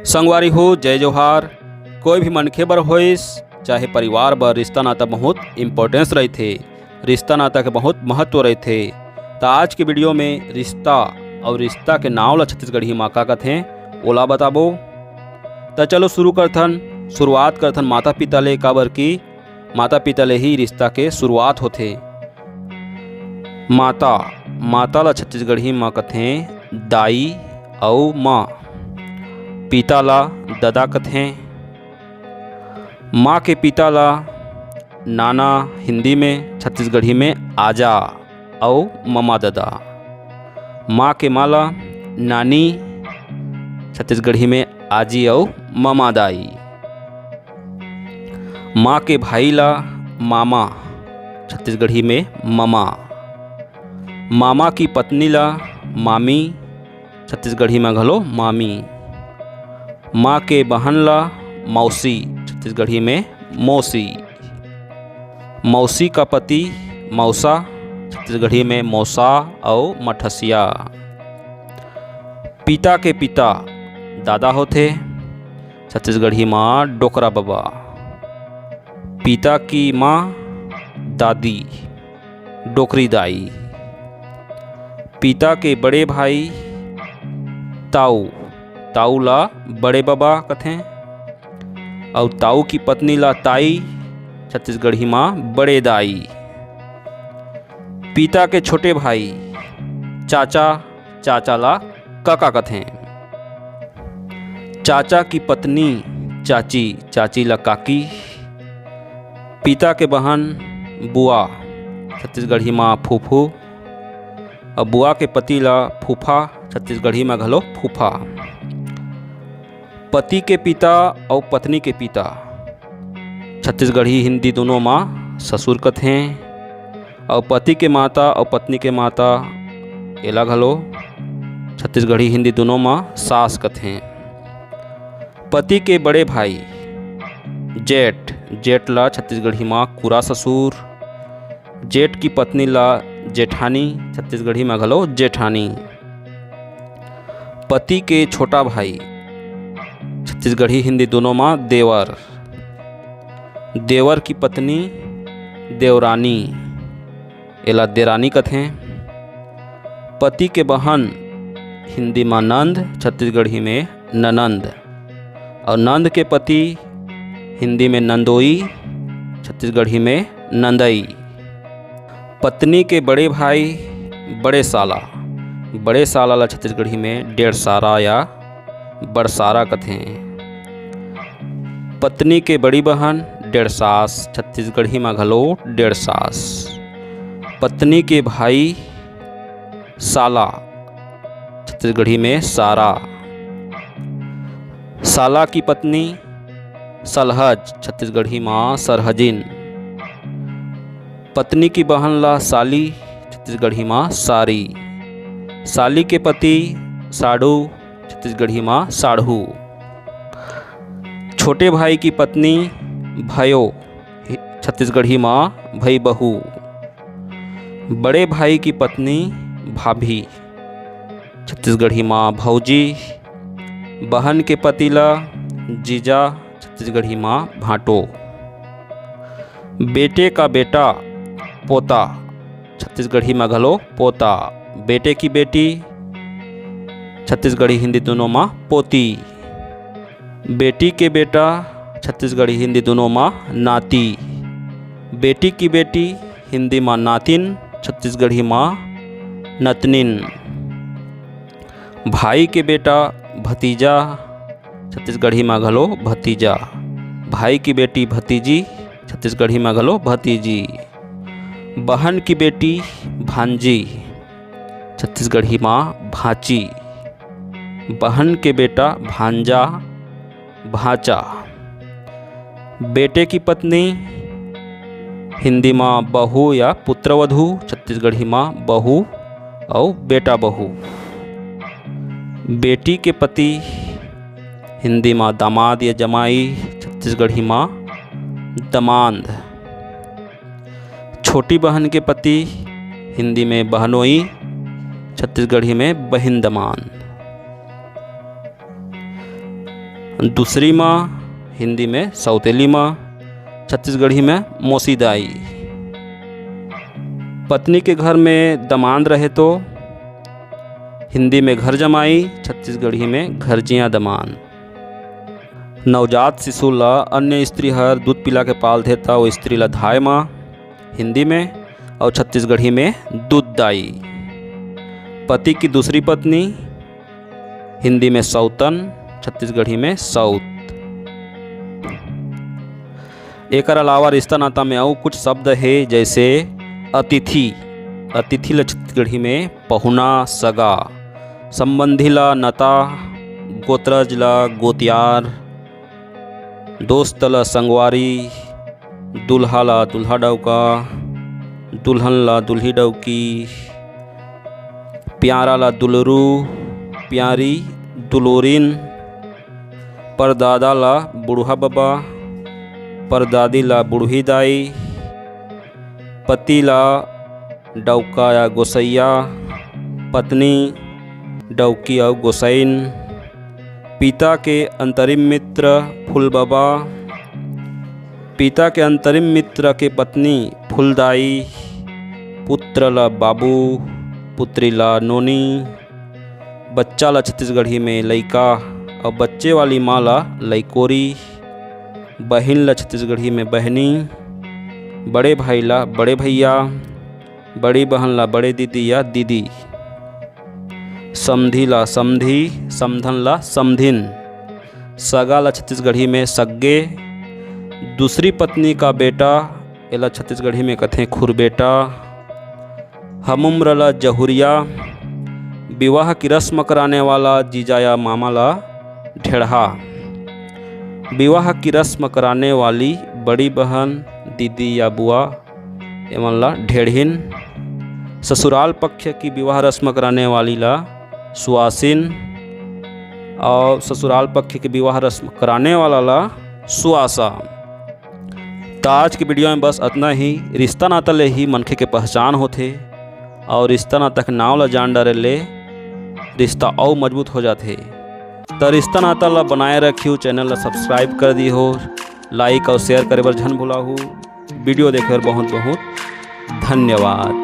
संगवारी हो जय जोहार। कोई भी मनखे बर होइस चाहे परिवार बर रिश्ता नाता बहुत इम्पोर्टेंस रहथे। रिश्ता नाता के बहुत महत्व रहथे। तो आज के वीडियो में रिश्ता और रिश्ता के नाव ला छत्तीसगढ़ी मा का कथें ओला बताबो। तो चलो शुरुआत करथन माता पिता ले, काबर की माता पिता ले ही रिश्ता के शुरुआत होथे। माता ला छत्तीसगढ़ी मा कथें दाई और माँ। पिता ला ददा कथें। माँ के पिता ला नाना हिंदी में, छत्तीसगढ़ी में आजा और ममा ददा। माँ के माँ ला नानी, छत्तीसगढ़ी में आजी और ममा दाई। माँ के भाई ला मामा, छत्तीसगढ़ी में ममा। मामा की पत्नी ला मामी, छत्तीसगढ़ी में घलो मामी। माँ के बहन ला मौसी, छत्तीसगढ़ी में मौसी। मौसी का पति मौसा, छत्तीसगढ़ी में मौसा और मठसिया। पिता के पिता दादा होते, छत्तीसगढ़ी माँ डोकरा बाबा। पिता की माँ दादी, डोकरी दाई। पिता के बड़े भाई ताऊ ला बड़े बाबा कथें। और ताऊ की पत्नी ला ताई, छत्तीसगढ़ी माँ बड़े दाई। पिता के छोटे भाई चाचा ला काका कथें। चाचा की पत्नी चाची ला काकी। पिता के बहन बुआ, छत्तीसगढ़ी माँ फूफू। और बुआ के पति ला फूफा, छत्तीसगढ़ी में घलो फूफा। पति के पिता और पत्नी के पिता, छत्तीसगढ़ी हिंदी दोनों माँ ससुर कथें। और पति के माता और पत्नी के माता एला घलो छत्तीसगढ़ी हिंदी दोनों माँ सास कथें। पति के बड़े भाई जेठ ला छत्तीसगढ़ी माँ कुरा ससुर। जेठ की पत्नी ला जेठानी, छत्तीसगढ़ी में घलो जेठानी। पति के छोटा भाई, छत्तीसगढ़ी हिंदी दोनों माँ देवर। देवर की पत्नी देवरानी, एला देरानी कथें। पति के बहन हिंदी माँ नंद, छत्तीसगढ़ी में ननंद। और नंद के पति हिंदी में नंदोई, छत्तीसगढ़ी में नंदई। पत्नी के बड़े भाई बड़े साला ला छत्तीसगढ़ी में डेढ़सारा या बड़सारा कथें। पत्नी के बड़ी बहन डेढ़सास, छत्तीसगढ़ी में घलो डेढ़सास। पत्नी के भाई साला, छत्तीसगढ़ी में सारा। साला की पत्नी सलहज, छत्तीसगढ़ी माँ सरहजिन। पत्नी की बहन ला साली, छत्तीसगढ़ी माँ सारी। साली के पति साढ़ू, छत्तीसगढ़ी माँ साढ़ू। छोटे भाई की पत्नी भयो, छत्तीसगढ़ी माँ भई बहू। बड़े भाई की पत्नी भाभी, छत्तीसगढ़ी माँ भौजी। बहन के पति ला जीजा, छत्तीसगढ़ी माँ भाटो। बेटे का बेटा पोता, छत्तीसगढ़ी में घलो पोता। बेटे की बेटी, छत्तीसगढ़ी हिंदी दोनों माँ पोती। बेटी के बेटा, छत्तीसगढ़ी हिंदी दोनों माँ नाती। बेटी की बेटी हिंदी माँ नातिन, छत्तीसगढ़ी माँ नतनिन। भाई के बेटा भतीजा, छत्तीसगढ़ी में घलो भतीजा। भाई की बेटी भतीजी, छत्तीसगढ़ी में घलो भतीजी। बहन की बेटी भांजी, छत्तीसगढ़ी माँ भांची। बहन के बेटा भांजा, भांचा। बेटे की पत्नी हिंदी माँ बहू या पुत्रवधू, छत्तीसगढ़ी माँ बहू और बेटा बहू। बेटी के पति हिंदी माँ दामाद या जमाई, छत्तीसगढ़ी माँ दमांद। छोटी बहन के पति हिंदी में बहनोई, छत्तीसगढ़ी में बहिन दमान। दूसरी माँ हिंदी में सौतेली माँ, छत्तीसगढ़ी में मौसीदाई। पत्नी के घर में दमांद रहे तो हिंदी में घर जमाई, छत्तीसगढ़ी में घरजिया दमान। नवजात शिशु ला अन्य स्त्री हर दूध पिला के पाल देता, वो स्त्री ला धाय माँ हिंदी में और छत्तीसगढ़ी में दूधदाई। पति की दूसरी पत्नी हिंदी में सौतन, छत्तीसगढ़ी में सौत। एकर अलावा रिश्ता नाता में और कुछ शब्द है जैसे अतिथि, अतिथि ला छत्तीसगढ़ी में पहुना सगा। संबंधी ला नता, गोत्रज ला गोतियार, दोस्त ला संगवारी, दुल्हा ला दुल्हा डौका, दुल्हन ला दुल्ही डौकी, प्यारा ला दुलरू, प्यारी दुलोरिन, परदादा ला बुढ़ा बबा, परदादी ला बुढ़ी दाई, पति ला डौका या गोसैया, पत्नी डौकी और गोसैन, पिता के अंतरिम मित्र फूलबाबा, पिता के अंतरिम मित्र के पत्नी फूलदाई, पुत्र ला बाबू, पुत्री ला नोनी, बच्चा ला छत्तीसगढ़ी में लइका और बच्चे वाली माँ ला लइकोरी, बहिन ला छत्तीसगढ़ी में बहनी, बड़े भाई ला बड़े भैया, बड़ी बहन ला बड़े दीदी या दीदी, समधी ला समधी, समधन ला समधिन, सगा ला छत्तीसगढ़ी में सग्गे, दूसरी पत्नी का बेटा एला छत्तीसगढ़ी में कथें खुरबेटा, हमउम्र ला जहुरिया, विवाह की रस्म कराने वाला जीजा या मामा ला ढेढ़ा, विवाह की रस्म कराने वाली बड़ी बहन दीदी या बुआ एमन ला ढेढ़िन, ससुराल पक्ष की विवाह रस्म कराने वाली ला सुआसिन और ससुराल पक्ष की विवाह रस्म कराने वाला ला सुआसा। तो आज की वीडियो में बस इतना ही। रिश्ता नाता ले ही मनखे के पहचान होथे और रिश्ता नाता के नाव ला जान डारे ले रिश्ता और मजबूत हो जाते। तो रिश्ता नाता ला बनाए रखियो, चैनल ला सब्सक्राइब कर दी हो, लाइक और शेयर करे बर झन भुलाहू। वीडियो देखे बर बहुत बहुत धन्यवाद।